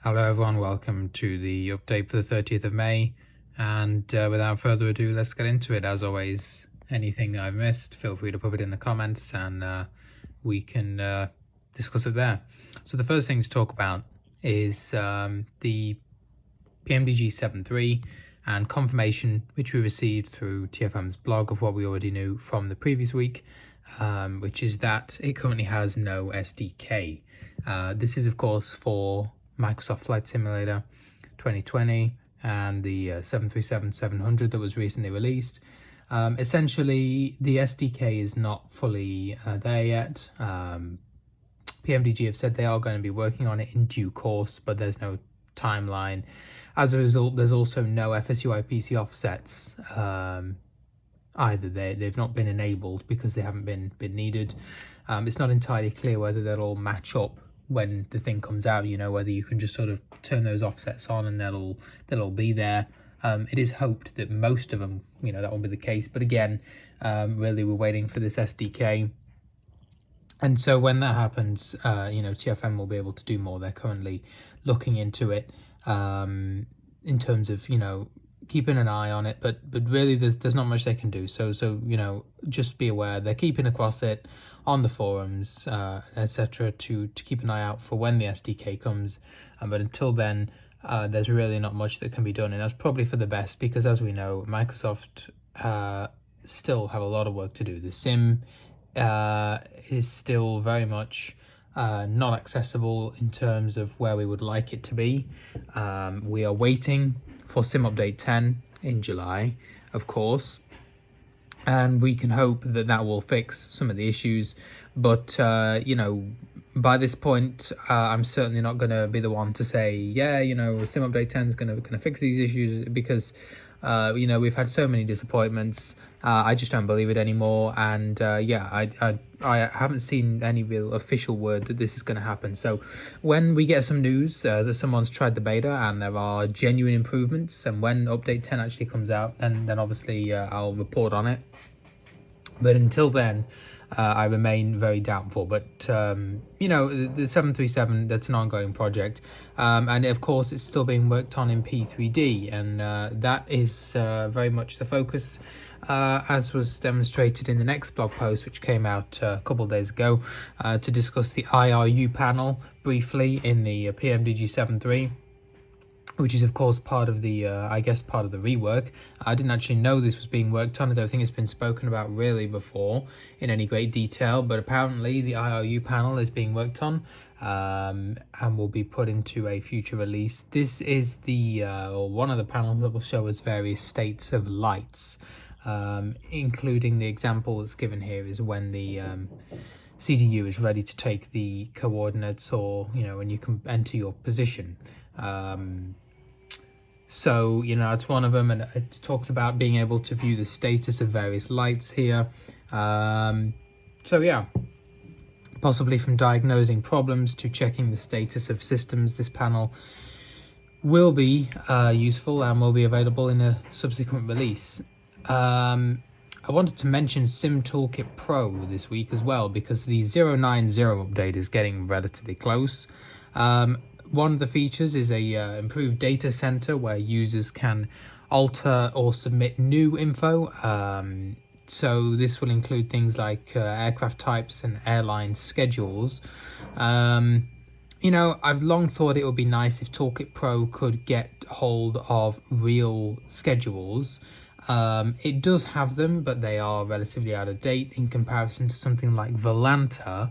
Hello everyone, welcome to the update for the 30th of May, and without further ado, let's get into it. As always, anything I've missed, feel free to put it in the comments and we can discuss it there. So the first thing to talk about is the PMDG 7.3 and confirmation which we received through TFM's blog of what we already knew from the previous week, which is that it currently has no SDK. This is of course for Microsoft Flight Simulator 2020 and the 737-700 that was recently released. Essentially, the SDK is not fully there yet. PMDG have said they are going to be working on it in due course, but there's no timeline. As a result, there's also no FSUI PC offsets either. They've not been enabled because they haven't been needed. It's not entirely clear whether they'll all match up when the thing comes out, whether you can just sort of turn those offsets on and they'll be there. It is hoped that most of them, that will be the case, but again, really we're waiting for this SDK. And so when that happens, TFM will be able to do more. They're currently looking into it in terms of, keeping an eye on it, but really there's not much they can do. So just be aware they're keeping across it on the forums, etc., to keep an eye out for when the SDK comes. But until then, there's really not much that can be done, and that's probably for the best, because as we know, Microsoft still have a lot of work to do. The sim is still very much not accessible in terms of where we would like it to be. We are waiting for Sim Update 10 in July, of course, and we can hope that that will fix some of the issues, but by this point, I'm certainly not going to be the one to say, Sim Update 10 is going to fix these issues, because we've had so many disappointments. I just don't believe it anymore, and I haven't seen any real official word that this is going to happen. So when we get some news that someone's tried the beta and there are genuine improvements, and when update 10 actually comes out, then obviously I'll report on it. But until then, I remain very doubtful. But the 737, that's an ongoing project, and of course it's still being worked on in P3D, and that is very much the focus, as was demonstrated in the next blog post, which came out a couple of days ago, to discuss the IRU panel briefly in the PMDG 7.3. which is of course part of the part of the rework. I didn't actually know this was being worked on. I don't think it's been spoken about really before in any great detail, but apparently the IRU panel is being worked on, and will be put into a future release. This is the one of the panels that will show us various states of lights, including the example that's given here is when the CDU is ready to take the coordinates, or when you can enter your position. So it's one of them, and it talks about being able to view the status of various lights here. So yeah, possibly from diagnosing problems to checking the status of systems, this panel will be useful and will be available in a subsequent release. I wanted to mention Sim Toolkit Pro this week as well, because the 090 update is getting relatively close. One of the features is a improved data center where users can alter or submit new info. So this will include things like aircraft types and airline schedules. I've long thought it would be nice if Toolkit Pro could get hold of real schedules. It does have them, but they are relatively out of date in comparison to something like Volanta,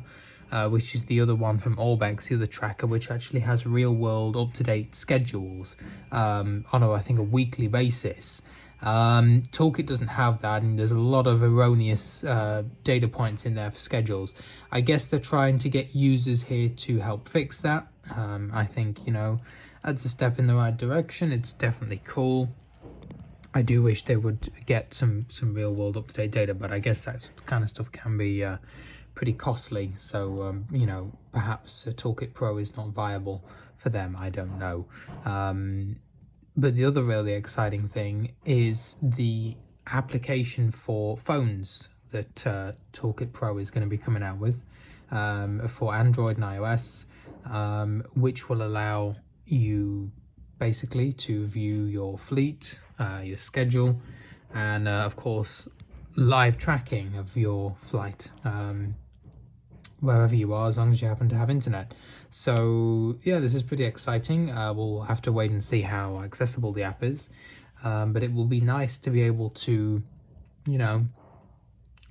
which is the other one from Orbex, the other tracker, which actually has real-world, up-to-date schedules on I think a weekly basis. Toolkit doesn't have that, and there's a lot of erroneous data points in there for schedules. I guess they're trying to get users here to help fix that. I think that's a step in the right direction. It's definitely cool. I do wish they would get some real-world up-to-date data, but I guess that kind of stuff can be pretty costly, so perhaps a Toolkit Pro is not viable for them. I don't know. But the other really exciting thing is the application for phones that Toolkit Pro is going to be coming out with for Android and iOS, which will allow you basically to view your fleet, your schedule, and of course live tracking of your flight, wherever you are, as long as you happen to have internet. So yeah, this is pretty exciting. We'll have to wait and see how accessible the app is, but it will be nice to be able to, you know,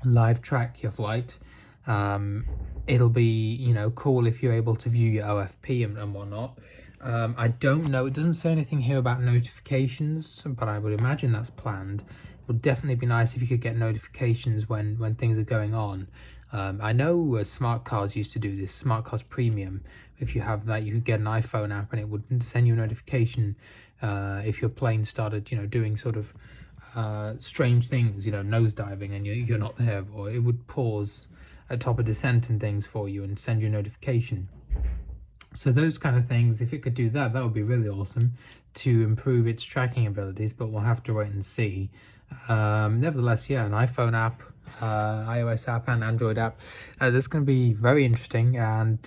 live track your flight. It'll be, you know, cool if you're able to view your OFP and whatnot. I don't know, it doesn't say anything here about notifications, but I would imagine that's planned. It would definitely be nice if you could get notifications when things are going on. I know smart cars used to do this, smart cars premium. If you have that, you could get an iPhone app and it would send you a notification if your plane started, you know, doing sort of strange things, you know, nosediving, and you're not there, or it would pause at top of descent and things for you and send you a notification. So those kind of things, if it could do that, that would be really awesome to improve its tracking abilities, but we'll have to wait and see. Nevertheless, yeah, an iPhone app, iOS app and Android app, that's going to be very interesting, and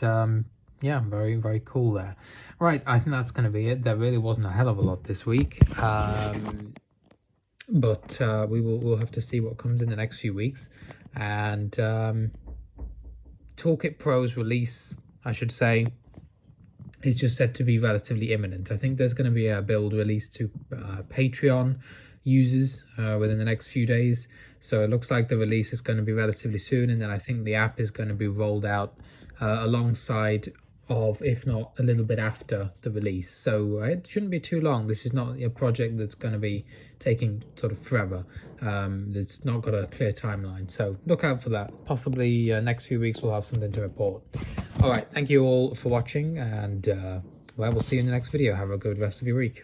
yeah, very, very cool there. Right, I think that's going to be it. There really wasn't a hell of a lot this week, but we'll have to see what comes in the next few weeks. And Toolkit Pro's release, I should say, is just said to be relatively imminent. I think there's going to be a build released to Patreon users within the next few days. So it looks like the release is going to be relatively soon, and then I think the app is going to be rolled out alongside of, if not a little bit after the release. So it shouldn't be too long. This is not a project that's going to be taking sort of forever. It's not got a clear timeline, so look out for that. Possibly next few weeks we'll have something to report. All right, thank you all for watching, and well, we'll see you in the next video. Have a good rest of your week.